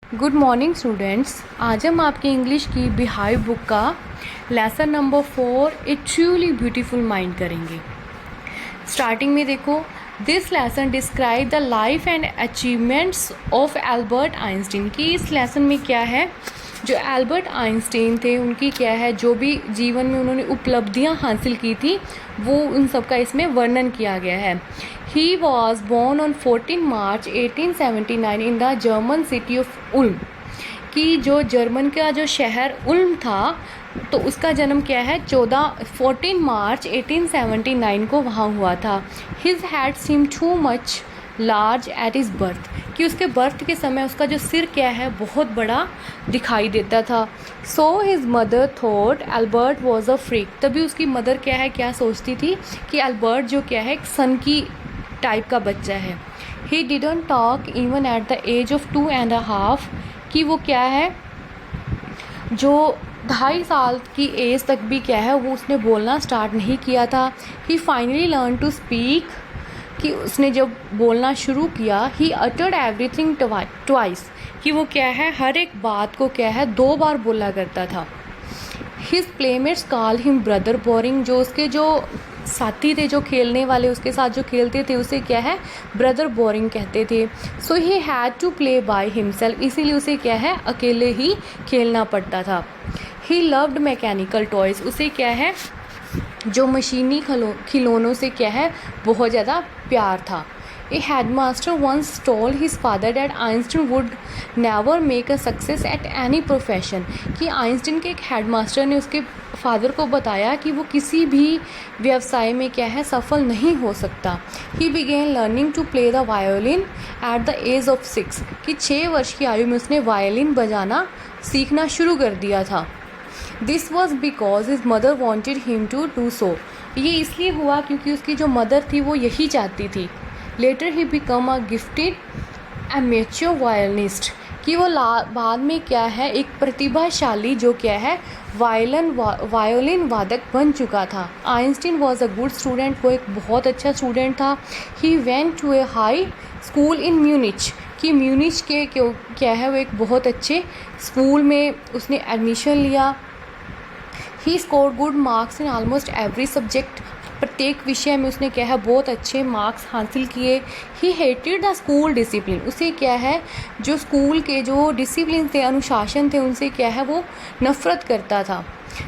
Good morning students. आज हम आपकी इंग्लिश की बिहाइव बुक का लेसन नंबर 4 ए ट्रूली ब्यूटीफुल माइंड करेंगे। स्टार्टिंग में देखो, this lesson describe the life and achievements of Albert Einstein. कि इस लेसन में क्या है, जो एल्बर्ट आइंस्टीन थे उनकी क्या है, जो भी जीवन में उन्होंने उपलब्धियां हासिल की थी वो उन सब का इसमें वर्णन किया गया है। He was born on 14 March 1879 in the German city of Ulm. कि जो जर्मन का जो शहर उल्म था तो उसका जन्म क्या है 14 मार्च 1879 को वहाँ हुआ था। His head seem too much large at his birth. कि उसके बर्थ के समय उसका जो सिर क्या है बहुत बड़ा दिखाई देता था। So his mother thought Albert was a freak. तभी उसकी मदर क्या है, क्या सोचती थी कि एल्बर्ट जो क्या है एक सन की टाइप का बच्चा है। He didn't talk even at the age of 2.5। कि वो क्या है, जो 2.5 साल की एज तक भी क्या है वो उसने बोलना स्टार्ट नहीं किया था। ही फाइनली लर्न टू स्पीक। कि उसने जब बोलना शुरू किया, ही अटर्ड एवरीथिंग ट्वाइस। कि वो क्या है हर एक बात को क्या है 2 बार बोला करता था। His playmates call him brother boring. जो उसके जो साथी थे, जो खेलने वाले उसके साथ जो खेलते थे उसे क्या है ब्रदर बोरिंग कहते थे। So he had to play by himself. इसीलिए उसे क्या है अकेले ही खेलना पड़ता था। He loved mechanical toys. उसे क्या है जो मशीनी खिलौनों से क्या है बहुत ज़्यादा प्यार था। A headmaster once told his father that Einstein would never make a success at any profession. कि आइंस्टीन के एक हेडमास्टर ने उसके फादर को बताया कि वो किसी भी व्यवसाय में क्या है सफल नहीं हो सकता। He began learning to play the violin at the age of 6। कि 6 वर्ष की आयु में उसने वायोलिन बजाना सीखना शुरू कर दिया था। This was because his mother wanted him to do so. ये इसलिए हुआ क्योंकि उसकी जो मदर थी वो यही चाहती थी। Later he become a gifted amateur violinist. कि वो बाद में क्या है एक प्रतिभाशाली जो क्या है वायोलिन वादक बन चुका था। Einstein was a good student. वो एक बहुत अच्छा स्टूडेंट था। He went to a high school in Munich. कि म्यूनिच के क्या है वो एक बहुत अच्छे स्कूल में उसने एडमिशन लिया। He score good marks in almost every subject. प्रत्येक विषय में उसने क्या है बहुत अच्छे मार्क्स हासिल किए। ही हेटेड द स्कूल डिसिप्लिन। उसे क्या है जो स्कूल के जो डिसिप्लिन थे, अनुशासन थे, उनसे क्या है वो नफरत करता था।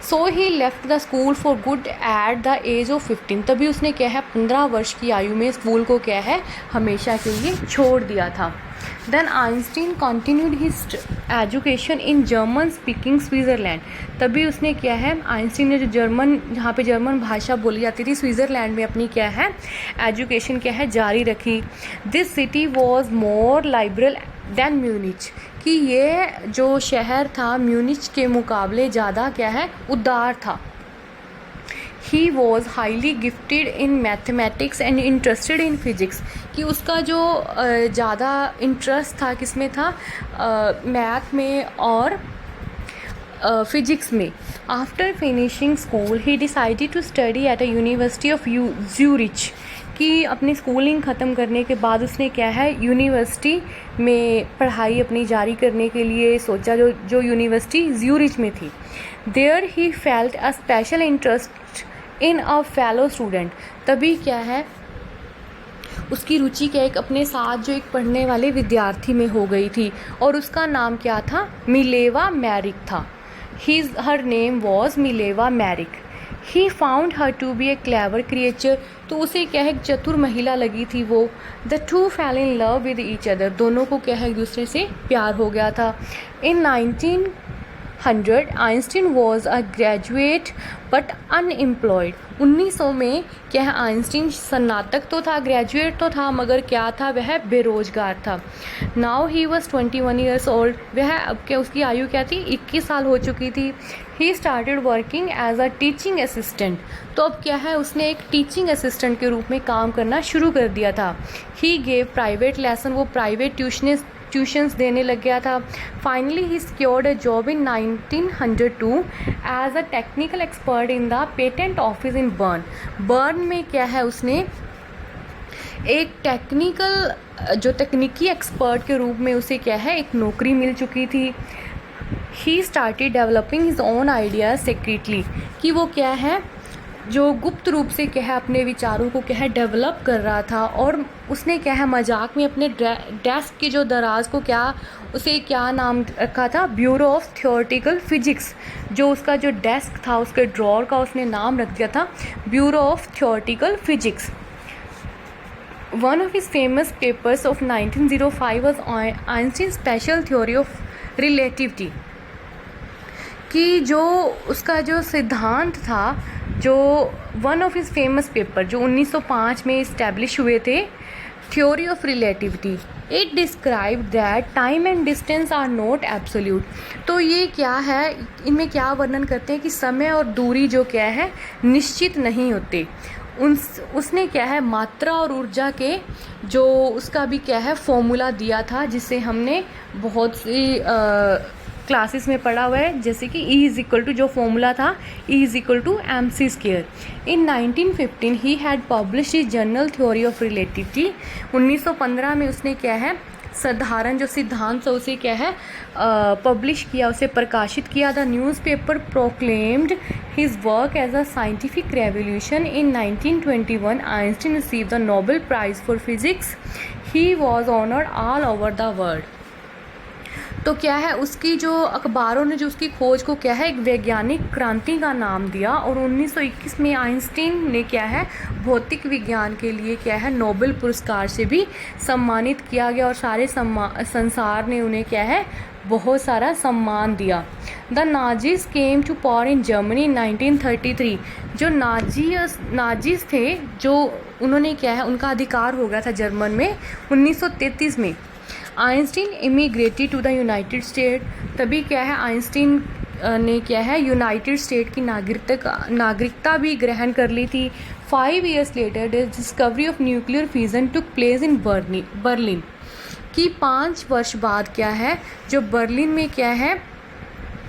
So he left the school for good at the age of 15। तभी उसने क्या है 15 वर्ष की आयु में स्कूल को क्या है हमेशा के लिए छोड़ दिया था। Then Einstein continued his education in German speaking Switzerland. तभी उसने क्या है आइंस्टीन ने जो जहाँ पे जर्मन भाषा बोली जाती थी स्विट्ज़रलैंड में अपनी क्या है एजुकेशन क्या है जारी रखी। This city was more liberal than Munich. कि ये जो शहर था म्यूनिच के मुकाबले ज़्यादा क्या है उदार था। He was highly gifted in mathematics and interested in physics. कि उसका जो ज़्यादा इंटरेस्ट था किसमें था, मैथ में और फिजिक्स में। After finishing school he decided to study at a university of Zurich. कि अपनी स्कूलिंग ख़त्म करने के बाद उसने क्या है यूनिवर्सिटी में पढ़ाई अपनी जारी करने के लिए सोचा, जो यूनिवर्सिटी ज्यूरिच में थी। There he felt a special interest in a fellow student. तभी क्या है उसकी रुचि क्या एक अपने साथ जो एक पढ़ने वाले विद्यार्थी में हो गई थी और उसका नाम क्या था मिलेवा मैरिक था। Her name was Mileva Maric. He found her to be a clever creature. तो उसे क्या है एक चतुर महिला लगी थी वो। The two fail in love with each other. दोनों को क्या है एक दूसरे से प्यार हो गया था। इन 1900 Einstein was a graduate but unemployed. 1900 में क्या है आइंस्टीन स्नातक तो था, ग्रेजुएट तो था, मगर क्या था वह बेरोजगार था। Now he was 21 years old. वह अब क्या उसकी आयु क्या थी 21 साल हो चुकी थी। He started working as a teaching assistant. तो अब क्या है उसने एक टीचिंग असिस्टेंट के रूप में काम करना शुरू कर दिया था। He gave private lesson. वो प्राइवेट ट्यूशन्स देने लग गया था। Finally he secured a job in 1902 as a technical expert in the patent office in Bern. Bern में क्या है उसने एक टेक्निकल जो तकनीकी एक्सपर्ट के रूप में उसे क्या है एक नौकरी मिल चुकी थी। He started developing his own ideas secretly, कि वो क्या है जो गुप्त रूप से क्या है अपने विचारों को क्या है डेवलप कर रहा था। और उसने क्या है मजाक में अपने डेस्क की जो दराज को क्या उसे क्या नाम रखा था, ब्यूरो ऑफ थियोरेटिकल फिजिक्स। जो उसका जो डेस्क था उसके ड्रॉर का उसने नाम रख दिया था bureau of theoretical physics. One of his famous papers of 1905 was Einstein's special theory of relativity, कि जो उसका जो सिद्धांत था, जो one of his famous paper जो 1905 में इस्टेब्लिश हुए थे, theory of relativity, it describe that time and distance are not absolute. तो ये क्या है, इनमें क्या वर्णन करते हैं कि समय और दूरी जो क्या है निश्चित नहीं होते। उसने क्या है मात्रा और ऊर्जा के जो उसका भी क्या है फॉर्मूला दिया था, जिसे हमने बहुत सी क्लासेस में पढ़ा हुआ है, जैसे कि E इज इक्वल टू जो फॉर्मूला था E is equal to MC²। In 1915 he had publish his journal theory of relativity. 1915 में उसने क्या है साधारण जो सिद्धांत था उसे क्या है पब्लिश किया, उसे प्रकाशित किया। The newspaper proclaimed his work as a scientific revolution. In 1921 Einstein received the Nobel prize for physics. He was honoured all over the world. तो क्या है उसकी जो अखबारों ने जो उसकी खोज को क्या है एक वैज्ञानिक क्रांति का नाम दिया। और 1921 में आइंस्टीन ने क्या है भौतिक विज्ञान के लिए क्या है नोबेल पुरस्कार से भी सम्मानित किया गया, और सारे संसार ने उन्हें क्या है बहुत सारा सम्मान दिया। The Nazis came to power in Germany in 1933। जो नाजीज थे जो उन्होंने क्या है उनका अधिकार हो गया था जर्मन में 1933 में। Einstein immigrated to the United State. तभी क्या है आइंस्टीन ने क्या है यूनाइटेड स्टेट की नागरिकता भी ग्रहण कर ली थी। 5 years later the discovery of nuclear fusion took place in Berlin. कि 5 वर्ष बाद क्या है जो बर्लिन में क्या है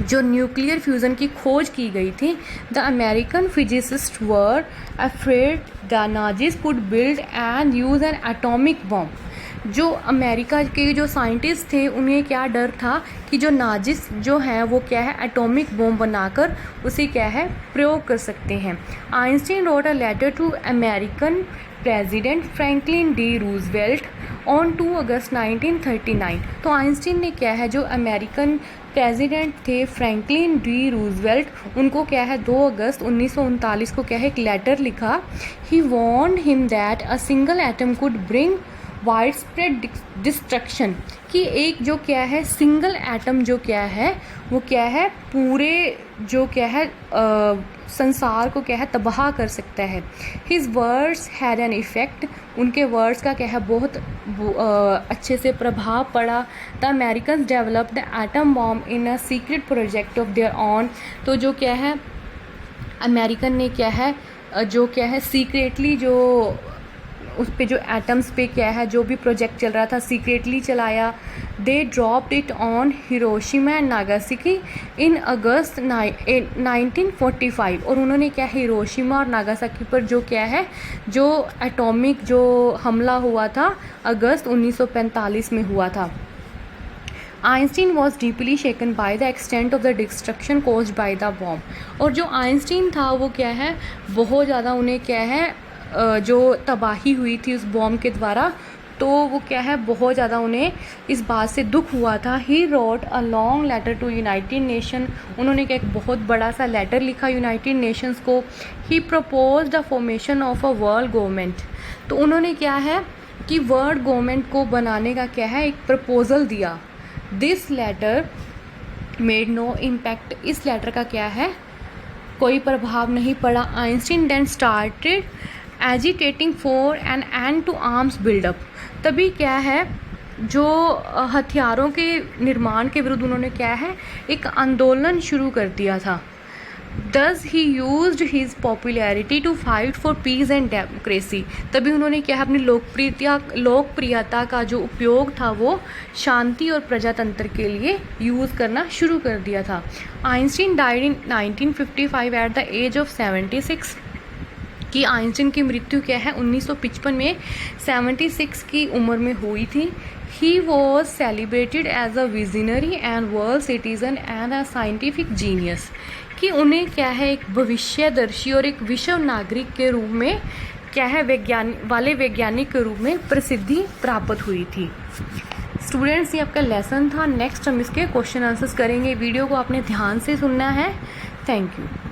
जो न्यूक्लियर फ्यूज़न की खोज की गई थी। The American physicist were afraid the Nazis could build and use an atomic bomb. जो अमेरिका के जो साइंटिस्ट थे उन्हें क्या डर था कि जो नाजिस जो हैं वो क्या है एटॉमिक बॉम्ब बनाकर उसे क्या है प्रयोग कर सकते हैं। Einstein wrote a letter to American president Franklin D Roosevelt on 2 August 1939। तो आइंस्टीन ने क्या है जो अमेरिकन प्रेसिडेंट थे फ्रैंकलिन डी रूजवेल्ट उनको क्या है 2 अगस्त 1939 को क्या है एक लेटर लिखा। He warned him that a single atom could bring wide spread destruction. कि एक जो क्या है सिंगल एटम जो क्या है वो क्या है पूरे जो क्या है संसार को क्या है तबाह कर सकता है। His words had an effect. उनके वर्ड्स का क्या है बहुत अच्छे से प्रभाव पड़ा। The Americans developed the atom bomb in a secret project of their on. तो जो क्या है अमेरिकन ने क्या है जो क्या है सीक्रेटली जो उस पे जो एटम्स पे क्या है जो भी प्रोजेक्ट चल रहा था सीक्रेटली चलाया। They dropped it on Hiroshima and Nagasaki in August 1945। और उन्होंने क्या हिरोशिमा और नागासाकी पर जो क्या है जो एटॉमिक जो हमला हुआ था अगस्त 1945 में हुआ था। Einstein was deeply shaken by the extent of the destruction caused by the bomb. और जो आइंस्टीन था वो क्या है बहुत ज़्यादा उन्हें क्या है जो तबाही हुई थी उस बॉम्ब के द्वारा, तो वो क्या है बहुत ज़्यादा उन्हें इस बात से दुख हुआ था। He wrote a long letter to United Nation. उन्होंने क्या एक बहुत बड़ा सा लेटर लिखा यूनाइटेड नेशंस को। He propose the formation of a world government. तो उन्होंने क्या है कि वर्ल्ड गवर्नमेंट को बनाने का क्या है एक प्रपोजल दिया। This letter made no impact. इस लेटर का क्या है कोई प्रभाव नहीं पड़ा। Einstein then started agitating for an end to arms buildup. तभी क्या है जो हथियारों के निर्माण के विरुद्ध उन्होंने क्या है एक आंदोलन शुरू कर दिया था। Thus he used his popularity to fight for peace and democracy। तभी उन्होंने क्या है अपनी लोकप्रियता का जो उपयोग था वो शांति और प्रजातंत्र के लिए यूज़ करना शुरू कर दिया था। Einstein died in 1955 at the age of 76। कि आइंस्टीन की मृत्यु क्या है 1955 में 76 की उम्र में हुई थी। He was celebrated as a visionary and world citizen and a scientific genius, कि उन्हें क्या है एक भविष्यदर्शी और एक विश्व नागरिक के रूप में क्या है वैज्ञानिक के रूप में प्रसिद्धि प्राप्त हुई थी। स्टूडेंट्स, ये आपका लेसन था। नेक्स्ट हम इसके क्वेश्चन आंसर्स करेंगे। वीडियो को आपने ध्यान से सुनना है। Thank you.